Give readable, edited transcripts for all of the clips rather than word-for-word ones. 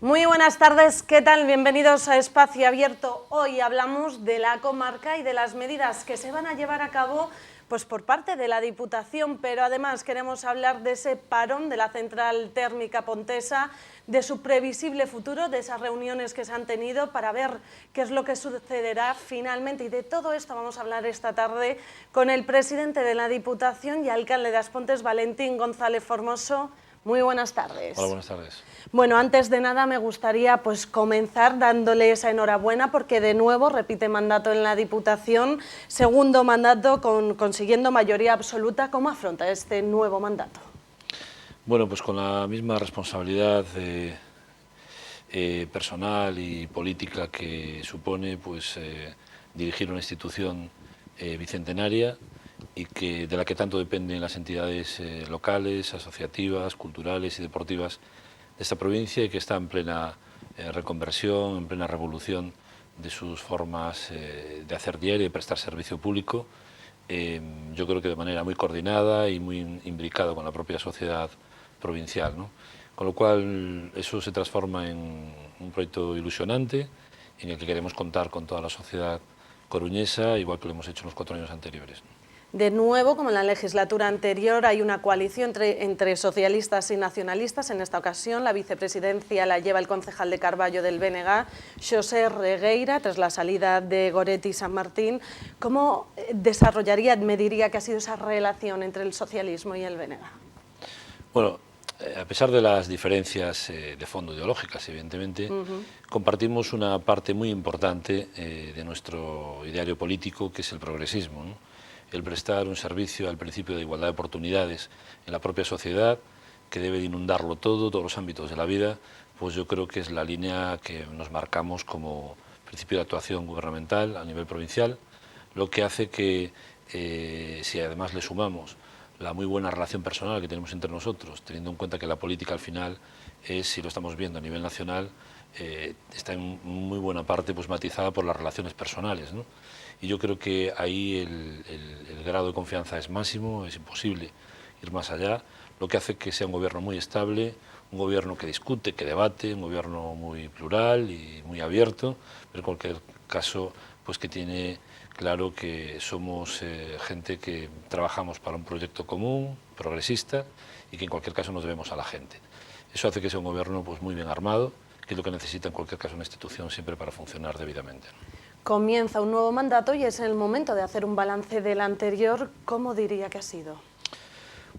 Muy buenas tardes, ¿qué tal? Bienvenidos a Espacio Abierto. Hoy hablamos de la comarca y de las medidas que se van a llevar a cabo pues por parte de la Diputación, pero además queremos hablar de ese parón de la central térmica pontesa, de su previsible futuro, de esas reuniones que se han tenido para ver qué es lo que sucederá finalmente, y de todo esto vamos a hablar esta tarde con el presidente de la Diputación y alcalde de Aspontes, Valentín González Formoso. Muy buenas tardes. Hola, buenas tardes. Bueno, antes de nada me gustaría comenzar dándole esa enhorabuena porque de nuevo repite mandato en la Diputación, segundo mandato consiguiendo mayoría absoluta. ¿Cómo afronta este nuevo mandato? Bueno, pues con la misma responsabilidad personal y política que supone dirigir una institución bicentenaria y de la que tanto dependen las entidades locales, asociativas, culturales y deportivas de esta provincia, y que está en plena reconversión, en plena revolución de sus formas de hacer diario y prestar servicio público. Yo creo que de manera muy coordinada y muy imbricada con la propia sociedad provincial, ¿no? Con lo cual eso se transforma en un proyecto ilusionante en el que queremos contar con toda la sociedad coruñesa, igual que lo hemos hecho en los 4 años anteriores. De nuevo, como en la legislatura anterior, hay una coalición entre socialistas y nacionalistas. En esta ocasión, la vicepresidencia la lleva el concejal de Carballo del BNG, Xosé Regueira, tras la salida de Goretti y San Martín. ¿Cómo me diría que ha sido esa relación entre el socialismo y el BNG? Bueno, a pesar de las diferencias de fondo ideológicas, evidentemente, compartimos una parte muy importante de nuestro ideario político, que es el progresismo, ¿no? El prestar un servicio al principio de igualdad de oportunidades en la propia sociedad, que debe de inundarlo todo, todos los ámbitos de la vida, pues yo creo que es la línea que nos marcamos como principio de actuación gubernamental a nivel provincial, lo que hace que, si además le sumamos la muy buena relación personal que tenemos entre nosotros, teniendo en cuenta que la política al final es, si lo estamos viendo a nivel nacional, está en muy buena parte matizada por las relaciones personales, ¿no? Y yo creo que ahí el grado de confianza es máximo, es imposible ir más allá, lo que hace que sea un gobierno muy estable, un gobierno que discute, que debate, un gobierno muy plural y muy abierto, pero en cualquier caso que tiene claro que somos gente que trabajamos para un proyecto común, progresista, y que en cualquier caso nos debemos a la gente. Eso hace que sea un gobierno muy bien armado, que es lo que necesita en cualquier caso una institución siempre para funcionar debidamente. Comienza un nuevo mandato y es el momento de hacer un balance del anterior. ¿Cómo diría que ha sido?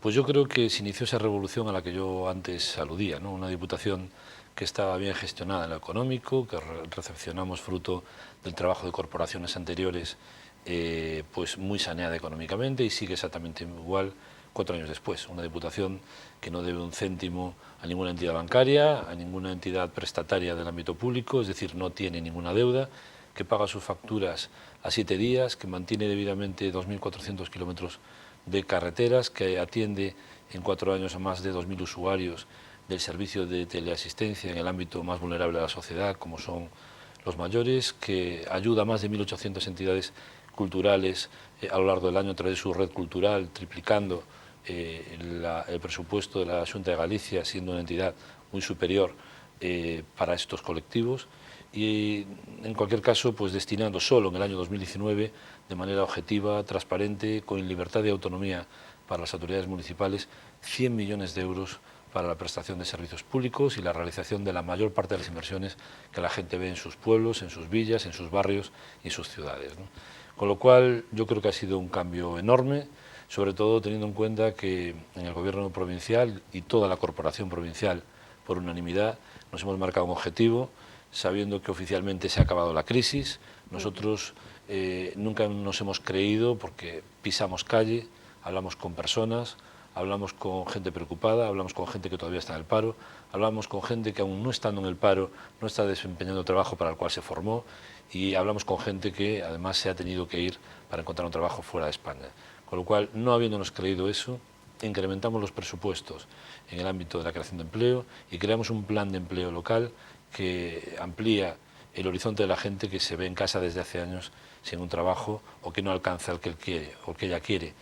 Pues yo creo que se inició esa revolución a la que yo antes aludía, ¿no? Una diputación que estaba bien gestionada en lo económico, que recepcionamos fruto del trabajo de corporaciones anteriores, muy saneada económicamente, y sigue exactamente igual 4 años después. Una diputación que no debe un céntimo a ninguna entidad bancaria, a ninguna entidad prestataria del ámbito público, es decir, no tiene ninguna deuda, que paga sus facturas a 7 días, que mantiene debidamente 2.400 kilómetros de carreteras, que atiende en 4 años a más de 2.000 usuarios del servicio de teleasistencia en el ámbito más vulnerable de la sociedad, como son los mayores, que ayuda a más de 1.800 entidades culturales a lo largo del año a través de su red cultural, triplicando el presupuesto de la Xunta de Galicia, siendo una entidad muy superior para estos colectivos, y en cualquier caso destinando solo en el año 2019 de manera objetiva, transparente, con libertad y autonomía para las autoridades municipales, 100 millones de euros para la prestación de servicios públicos y la realización de la mayor parte de las inversiones que la gente ve en sus pueblos, en sus villas, en sus barrios y en sus ciudades, ¿no? Con lo cual yo creo que ha sido un cambio enorme, sobre todo teniendo en cuenta que en el gobierno provincial y toda la corporación provincial, por unanimidad, nos hemos marcado un objetivo, sabiendo que oficialmente se ha acabado la crisis. Nosotros nunca nos hemos creído, porque pisamos calle, hablamos con personas, hablamos con gente preocupada, hablamos con gente que todavía está en el paro, hablamos con gente que aún no estando en el paro no está desempeñando el trabajo para el cual se formó, y hablamos con gente que además se ha tenido que ir para encontrar un trabajo fuera de España. Con lo cual, no habiéndonos creído eso, incrementamos los presupuestos en el ámbito de la creación de empleo y creamos un plan de empleo local que amplía el horizonte de la gente que se ve en casa desde hace años sin un trabajo o que no alcanza el que él quiere o el que ella quiere.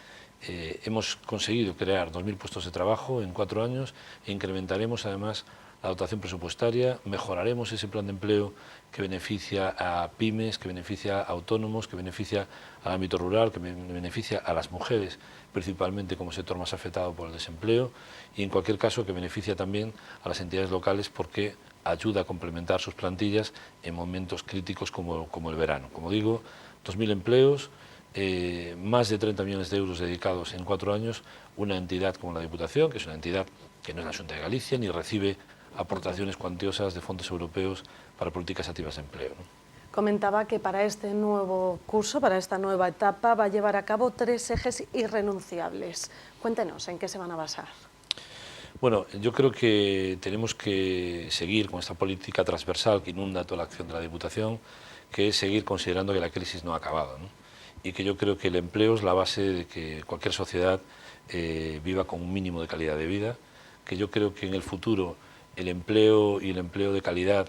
Hemos conseguido crear 2.000 puestos de trabajo en 4 años e incrementaremos además la dotación presupuestaria, mejoraremos ese plan de empleo que beneficia a pymes, que beneficia a autónomos, que beneficia al ámbito rural, que beneficia a las mujeres, principalmente como sector más afectado por el desempleo, y en cualquier caso que beneficia también a las entidades locales porque ayuda a complementar sus plantillas en momentos críticos como el verano. Como digo, 2.000 empleos, más de 30 millones de euros dedicados en 4 años, una entidad como la Diputación, que es una entidad que no es la Xunta de Galicia, ni recibe aportaciones cuantiosas de fondos europeos para políticas activas de empleo, ¿no? Comentaba que para este nuevo curso, para esta nueva etapa, va a llevar a cabo 3 ejes irrenunciables. Cuéntenos, ¿en qué se van a basar? Bueno, yo creo que tenemos que seguir con esta política transversal que inunda toda la acción de la Diputación, que es seguir considerando que la crisis no ha acabado, ¿no? Y que yo creo que el empleo es la base de que cualquier sociedad viva con un mínimo de calidad de vida, que yo creo que en el futuro el empleo y el empleo de calidad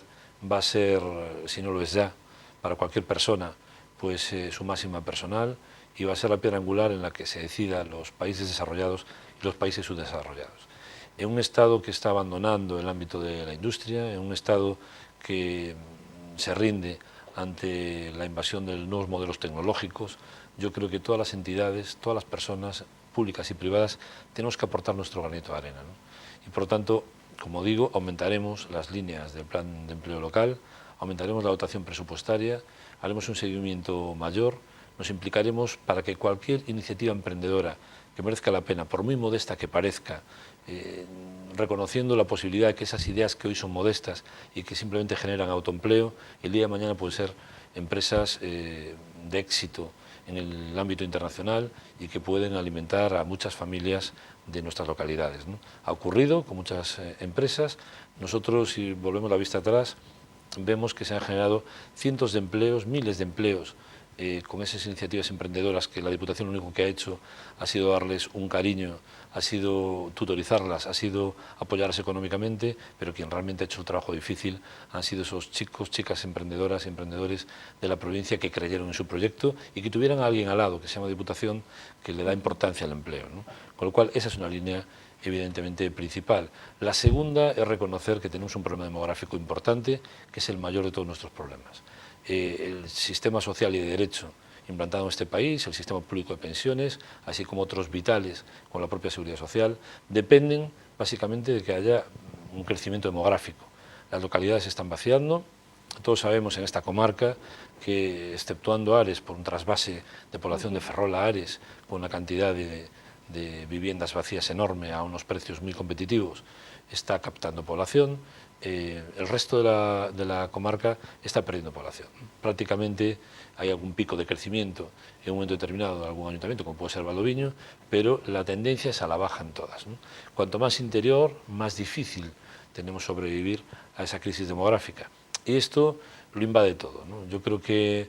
va a ser, si no lo es ya, para cualquier persona, pues su máxima personal, y va a ser la piedra angular en la que se decidan los países desarrollados y los países subdesarrollados. En un Estado que está abandonando el ámbito de la industria, en un Estado que se rinde ante la invasión de nuevos modelos tecnológicos, yo creo que todas las entidades, todas las personas públicas y privadas tenemos que aportar nuestro granito de arena, ¿no? Y por lo tanto, como digo, aumentaremos las líneas del plan de empleo local, aumentaremos la dotación presupuestaria, haremos un seguimiento mayor, nos implicaremos para que cualquier iniciativa emprendedora que merezca la pena, por muy modesta que parezca, reconociendo la posibilidad de que esas ideas que hoy son modestas y que simplemente generan autoempleo, el día de mañana pueden ser empresas de éxito en el ámbito internacional y que pueden alimentar a muchas familias de nuestras localidades, ¿no? Ha ocurrido con muchas empresas. Nosotros, si volvemos la vista atrás, vemos que se han generado cientos de empleos, miles de empleos, con esas iniciativas emprendedoras que la Diputación lo único que ha hecho ha sido darles un cariño, ha sido tutorizarlas, ha sido apoyarlas económicamente, pero quien realmente ha hecho el trabajo difícil han sido esos chicos, chicas emprendedoras y emprendedores de la provincia que creyeron en su proyecto y que tuvieran a alguien al lado, que se llama Diputación, que le da importancia al empleo, ¿no? Con lo cual, esa es una línea evidentemente principal. La segunda es reconocer que tenemos un problema demográfico importante, que es el mayor de todos nuestros problemas. El sistema social y de derecho implantado en este país, el sistema público de pensiones, así como otros vitales con la propia seguridad social, dependen básicamente de que haya un crecimiento demográfico. Las localidades se están vaciando, todos sabemos en esta comarca que, exceptuando Ares, por un trasvase de población de Ferrol a Ares, con una cantidad de viviendas vacías enorme a unos precios muy competitivos, está captando población. El resto de la comarca está perdiendo población. Prácticamente hay algún pico de crecimiento en un momento determinado de algún ayuntamiento, como puede ser Valdoviño, pero la tendencia es a la baja en todas, ¿no? Cuanto más interior, más difícil tenemos sobrevivir a esa crisis demográfica. Y esto lo invade todo, ¿no? Yo creo que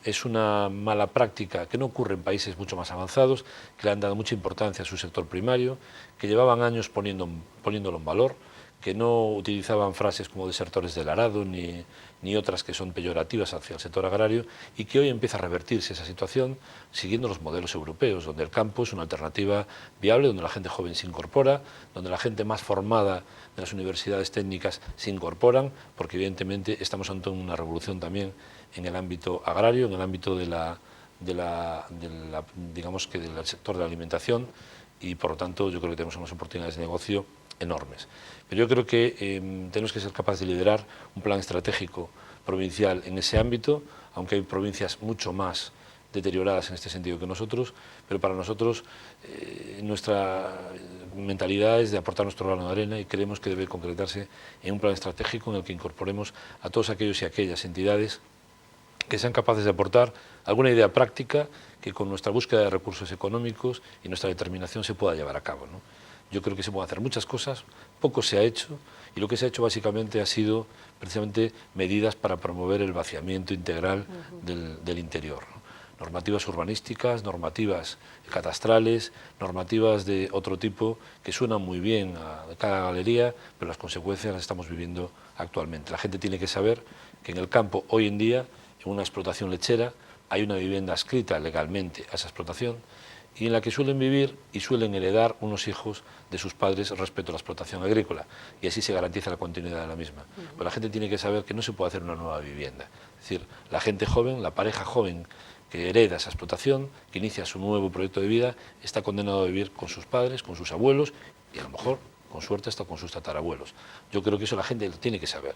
es una mala práctica que no ocurre en países mucho más avanzados, que le han dado mucha importancia a su sector primario, que llevaban años poniéndolo en valor, que no utilizaban frases como desertores del arado ni otras que son peyorativas hacia el sector agrario, y que hoy empieza a revertirse esa situación siguiendo los modelos europeos, donde el campo es una alternativa viable, donde la gente joven se incorpora, donde la gente más formada de las universidades técnicas se incorporan, porque evidentemente estamos ante una revolución también en el ámbito agrario, en el ámbito digamos que del sector de la alimentación, y por lo tanto yo creo que tenemos unas oportunidades de negocio enormes. Pero yo creo que tenemos que ser capaces de liderar un plan estratégico provincial en ese ámbito, aunque hay provincias mucho más deterioradas en este sentido que nosotros, pero para nosotros nuestra mentalidad es de aportar nuestro grano de arena y creemos que debe concretarse en un plan estratégico en el que incorporemos a todos aquellos y aquellas entidades que sean capaces de aportar alguna idea práctica que con nuestra búsqueda de recursos económicos y nuestra determinación se pueda llevar a cabo, ¿no? Yo creo que se pueden hacer muchas cosas, poco se ha hecho, y lo que se ha hecho básicamente ha sido precisamente medidas para promover el vaciamiento integral del interior, ¿no? Normativas urbanísticas, normativas catastrales, normativas de otro tipo que suenan muy bien a cada galería, pero las consecuencias las estamos viviendo actualmente. La gente tiene que saber que en el campo hoy en día, en una explotación lechera, hay una vivienda adscrita legalmente a esa explotación y en la que suelen vivir y suelen heredar unos hijos de sus padres respecto a la explotación agrícola, y así se garantiza la continuidad de la misma. Pues la gente tiene que saber que no se puede hacer una nueva vivienda. Es decir, la gente joven, la pareja joven que hereda esa explotación, que inicia su nuevo proyecto de vida, está condenado a vivir con sus padres, con sus abuelos y a lo mejor, con suerte, hasta con sus tatarabuelos. Yo creo que eso la gente lo tiene que saber.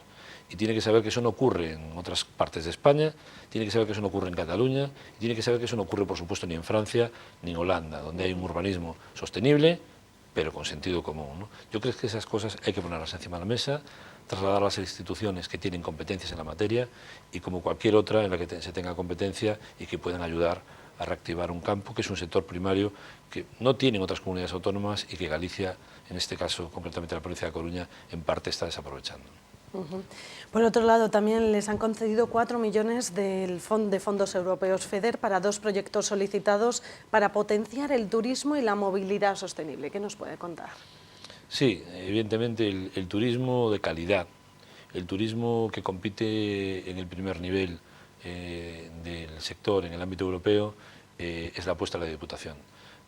Y tiene que saber que eso no ocurre en otras partes de España, tiene que saber que eso no ocurre en Cataluña, y tiene que saber que eso no ocurre, por supuesto, ni en Francia ni en Holanda, donde hay un urbanismo sostenible, pero con sentido común, ¿no? Yo creo que esas cosas hay que ponerlas encima de la mesa, trasladarlas a instituciones que tienen competencias en la materia y como cualquier otra en la que se tenga competencia y que puedan ayudar a reactivar un campo que es un sector primario que no tienen otras comunidades autónomas y que Galicia, en este caso concretamente la provincia de Coruña, en parte está desaprovechando. Por otro lado, también les han concedido 4 millones de fondos europeos FEDER para 2 proyectos solicitados para potenciar el turismo y la movilidad sostenible. ¿Qué nos puede contar? Sí, evidentemente el turismo de calidad, el turismo que compite en el primer nivel del sector en el ámbito europeo es la apuesta de la Diputación.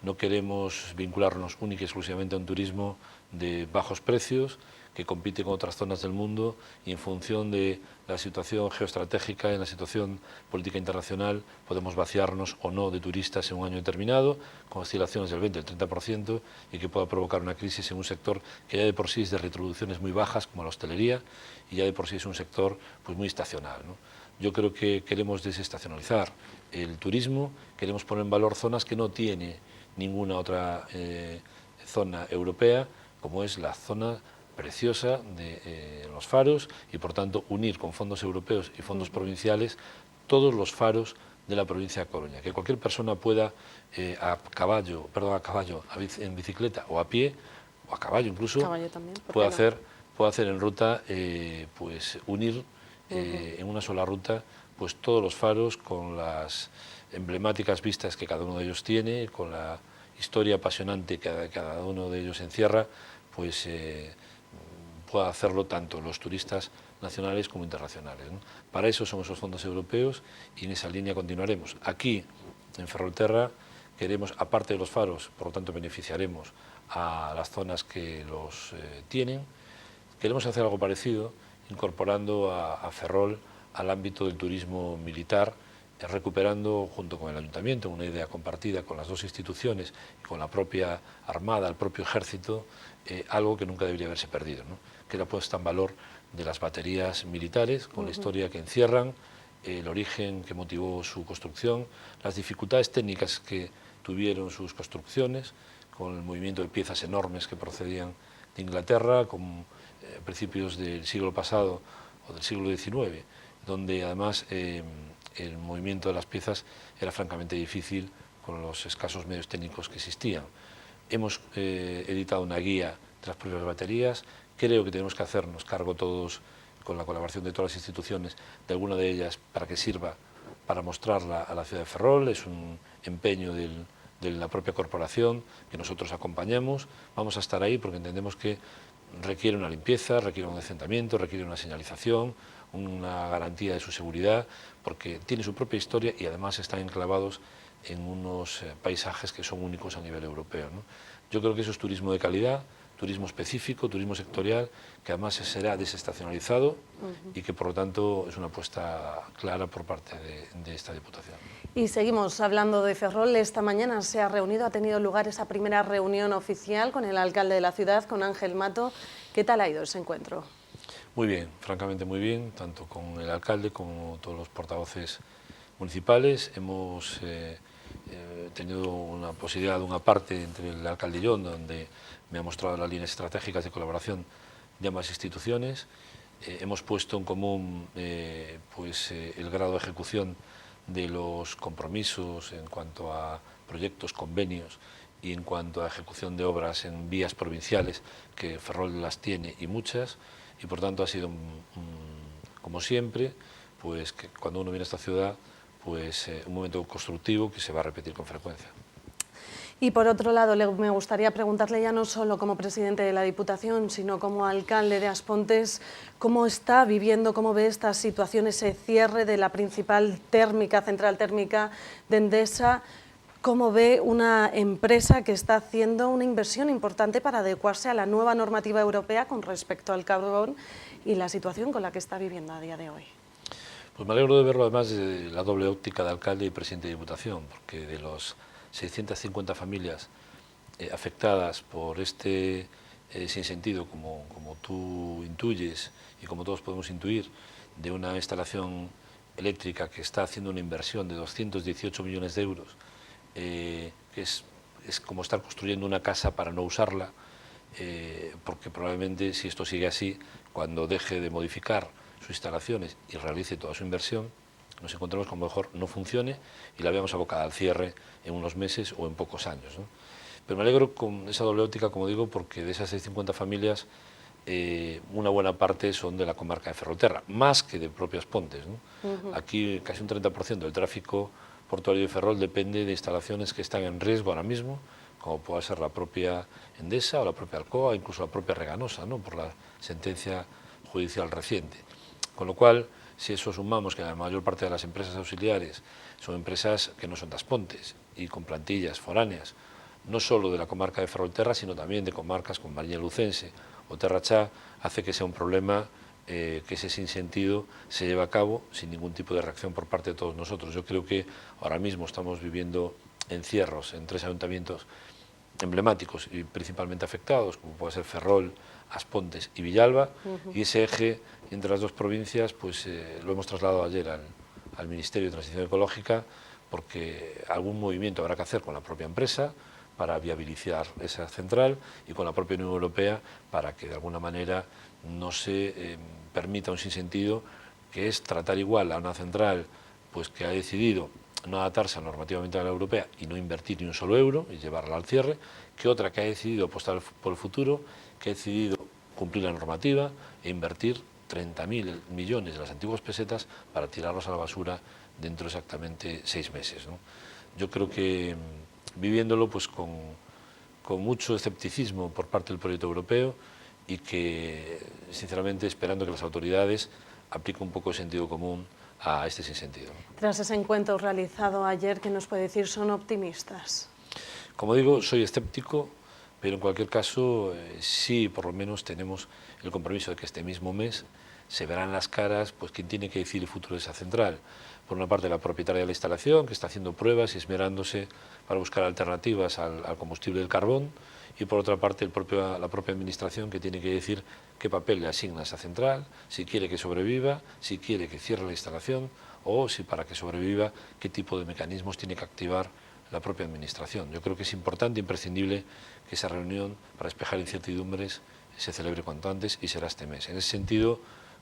No queremos vincularnos única y exclusivamente a un turismo de bajos precios que compite con otras zonas del mundo y en función de la situación geoestratégica, en la situación política internacional, podemos vaciarnos o no de turistas en un año determinado, con oscilaciones del 20 al 30% y que pueda provocar una crisis en un sector que ya de por sí es de retribuciones muy bajas, como la hostelería, y ya de por sí es un sector pues, muy estacional, ¿no? Yo creo que queremos desestacionalizar el turismo, queremos poner en valor zonas que no tiene ninguna otra zona europea, como es la zona preciosa de los faros y por tanto unir con fondos europeos y fondos provinciales todos los faros de la provincia de Coruña, que cualquier persona pueda en bicicleta o a pie o a caballo incluso, pueda hacer en ruta, pues unir en una sola ruta pues todos los faros con las emblemáticas vistas que cada uno de ellos tiene, con la historia apasionante que cada uno de ellos encierra, pues pueda hacerlo tanto los turistas nacionales como internacionales, ¿no? Para eso son esos fondos europeos y en esa línea continuaremos. Aquí, en Ferrolterra, queremos, aparte de los faros, por lo tanto beneficiaremos a las zonas que los tienen, queremos hacer algo parecido, incorporando a Ferrol al ámbito del turismo militar, recuperando junto con el Ayuntamiento una idea compartida con las dos instituciones y con la propia Armada, el propio Ejército, algo que nunca debería haberse perdido, ¿no? Que es la puesta en valor de las baterías militares, con la historia que encierran, el origen que motivó su construcción, las dificultades técnicas que tuvieron sus construcciones, con el movimiento de piezas enormes que procedían de Inglaterra, con principios del siglo pasado o del siglo XIX, donde además el movimiento de las piezas era francamente difícil con los escasos medios técnicos que existían. Hemos editado una guía de las propias baterías. Creo que tenemos que hacernos cargo todos, con la colaboración de todas las instituciones, de alguna de ellas para que sirva para mostrarla a la ciudad de Ferrol. Es un empeño de la propia corporación que nosotros acompañamos. Vamos a estar ahí porque entendemos que requiere una limpieza, requiere un decentamiento, requiere una señalización, una garantía de su seguridad, porque tiene su propia historia y además están enclavados en unos paisajes que son únicos a nivel europeo, ¿no? Yo creo que eso es turismo de calidad, turismo específico, turismo sectorial, que además será desestacionalizado y que por lo tanto es una apuesta clara por parte de esta Diputación. Y seguimos hablando de Ferrol. Esta mañana se ha reunido, ha tenido lugar esa primera reunión oficial con el alcalde de la ciudad, con Ángel Mato. ¿Qué tal ha ido ese encuentro? Muy bien, francamente muy bien, tanto con el alcalde como todos los portavoces municipales. Hemos tenido una posibilidad de una parte entre el alcalde y yo, donde me ha mostrado las líneas estratégicas de colaboración de ambas instituciones. Hemos puesto en común el grado de ejecución de los compromisos en cuanto a proyectos, convenios y en cuanto a ejecución de obras en vías provinciales, que Ferrol las tiene y muchas, y por tanto ha sido, como siempre, pues que cuando uno viene a esta ciudad, pues un momento constructivo que se va a repetir con frecuencia. Y por otro lado, me gustaría preguntarle ya no solo como presidente de la Diputación, sino como alcalde de Aspontes, ¿cómo está viviendo, cómo ve esta situación, ese cierre de la principal central térmica de Endesa? ¿Cómo ve una empresa que está haciendo una inversión importante para adecuarse a la nueva normativa europea con respecto al carbón y la situación con la que está viviendo a día de hoy? Pues me alegro de verlo además de la doble óptica de alcalde y presidente de Diputación, porque de los 650 familias afectadas por este sinsentido, como tú intuyes y como todos podemos intuir, de una instalación eléctrica que está haciendo una inversión de 218 millones de euros, que es como estar construyendo una casa para no usarla, porque probablemente si esto sigue así, cuando deje de modificar sus instalaciones y realice toda su inversión, nos encontramos con mejor no funcione y la veamos abocada al cierre en unos meses o en pocos años, ¿no? Pero me alegro con esa doble óptica, como digo, porque de esas 650 familias, una buena parte son de la comarca de Ferrolterra, más que de propias Pontes, ¿no? Aquí casi un 30% del tráfico portuario de Ferrol depende de instalaciones que están en riesgo ahora mismo, como pueda ser la propia Endesa o la propia Alcoa, incluso la propia Reganosa, ¿no?, por la sentencia judicial reciente. Con lo cual, si eso sumamos que la mayor parte de las empresas auxiliares son empresas que no son das Pontes y con plantillas foráneas, no solo de la comarca de Ferrolterra, sino también de comarcas como Mariña Lucense o Terrachá, hace que sea un problema que ese sinsentido se lleve a cabo sin ningún tipo de reacción por parte de todos nosotros. Yo creo que ahora mismo estamos viviendo encierros en 3 ayuntamientos emblemáticos y principalmente afectados, como puede ser Ferrol, As Pontes y Villalba, y ese eje entre las dos provincias pues lo hemos trasladado ayer al Ministerio de Transición Ecológica, porque algún movimiento habrá que hacer con la propia empresa para viabilizar esa central y con la propia Unión Europea para que de alguna manera no se permita un sinsentido, que es tratar igual a una central pues que ha decidido no adaptarse normativamente a la europea y no invertir ni un solo euro y llevarla al cierre, que otra que ha decidido apostar por el futuro, que ha decidido cumplir la normativa e invertir 30.000 millones de las antiguas pesetas para tirarlos a la basura dentro de exactamente 6 meses, ¿no? Yo creo que viviéndolo pues con mucho escepticismo por parte del proyecto europeo y que sinceramente esperando que las autoridades apliquen un poco de sentido común a este sinsentido. Tras ese encuentro realizado ayer, ¿qué nos puede decir? ¿Son optimistas? Como digo, soy escéptico, pero en cualquier caso sí por lo menos tenemos el compromiso de que este mismo mes se verán las caras pues quien tiene que decidir el futuro de esa central. Por una parte la propietaria de la instalación, que está haciendo pruebas y esmerándose para buscar alternativas al combustible del carbón, y por otra parte la propia administración, que tiene que decir qué papel le asigna a esa central, si quiere que sobreviva, si quiere que cierre la instalación, o si para que sobreviva qué tipo de mecanismos tiene que activar la propia administración. Yo creo que es importante e imprescindible que esa reunión para despejar incertidumbres se celebre cuanto antes y será este mes. En ese sentido,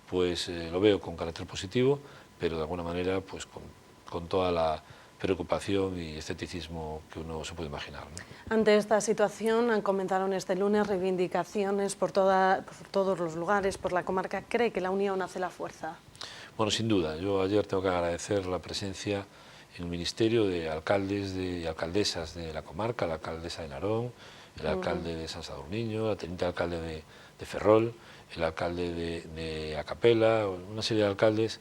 pues lo veo con carácter positivo, pero de alguna manera pues con toda la preocupación y escepticismo que uno se puede imaginar, ¿no? Ante esta situación, comentaron este lunes reivindicaciones por todos los lugares, por la comarca. ¿Cree que la unión hace la fuerza? Bueno, sin duda. Yo ayer tengo que agradecer la presencia en el Ministerio de alcaldes y alcaldesas de la comarca, la alcaldesa de Narón, el alcalde de San Sadurniño, el teniente alcalde de Ferrol, el alcalde de Acapela, una serie de alcaldes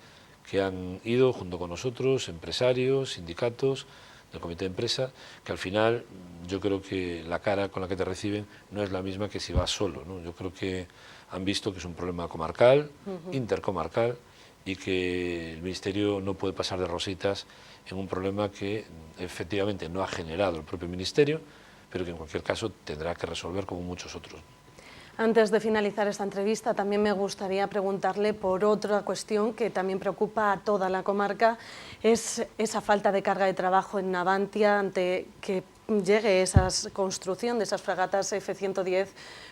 que han ido junto con nosotros, empresarios, sindicatos, del comité de empresa, que al final yo creo que la cara con la que te reciben no es la misma que si vas solo, ¿no? Yo creo que han visto que es un problema comarcal, intercomarcal, y que el Ministerio no puede pasar de rositas en un problema que efectivamente no ha generado el propio Ministerio, pero que en cualquier caso tendrá que resolver como muchos otros. Antes de finalizar esta entrevista, también me gustaría preguntarle por otra cuestión que también preocupa a toda la comarca, es esa falta de carga de trabajo en Navantia ante que llegue esa construcción de esas fragatas F-110.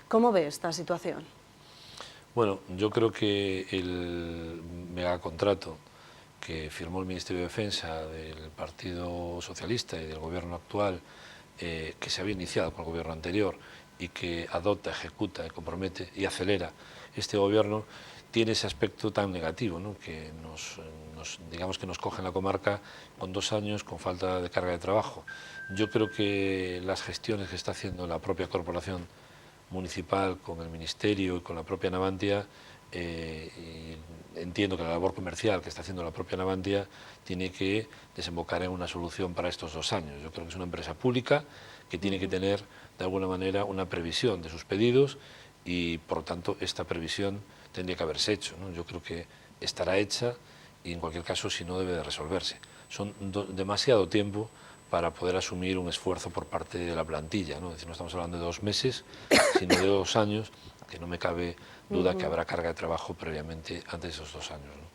¿Cómo ve esta situación? Bueno, yo creo que el megacontrato que firmó el Ministerio de Defensa del Partido Socialista y del Gobierno actual, que se había iniciado con el Gobierno anterior y que adopta, ejecuta, compromete y acelera este Gobierno, tiene ese aspecto tan negativo, ¿no?, que digamos que nos coge en la comarca con 2 años con falta de carga de trabajo. Yo creo que las gestiones que está haciendo la propia corporación municipal con el Ministerio y con la propia Navantia y entiendo que la labor comercial que está haciendo la propia Navantia tiene que desembocar en una solución para estos 2 años. Yo creo que es una empresa pública que tiene que tener de alguna manera una previsión de sus pedidos y por lo tanto esta previsión tendría que haberse hecho, ¿no? Yo creo que estará hecha y en cualquier caso si no debe de resolverse. Son demasiado tiempo para poder asumir un esfuerzo por parte de la plantilla, ¿no? Es decir, no estamos hablando de 2 meses, sino de 2 años, que no me cabe duda que habrá carga de trabajo previamente antes de esos 2 años, ¿no?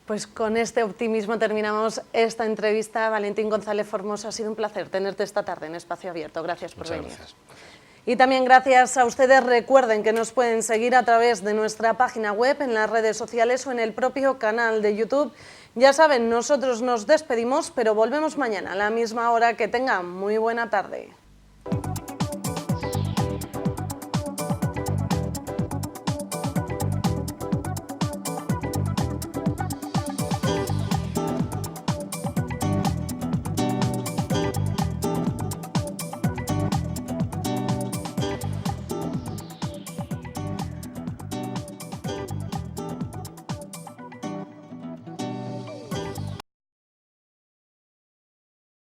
Pues con este optimismo terminamos esta entrevista. Valentín González Formoso, ha sido un placer tenerte esta tarde en Espacio Abierto. Gracias por venir. Muchas gracias. Y también gracias a ustedes. Recuerden que nos pueden seguir a través de nuestra página web, en las redes sociales o en el propio canal de YouTube. Ya saben, nosotros nos despedimos, pero volvemos mañana a la misma hora. Que tengan muy buena tarde.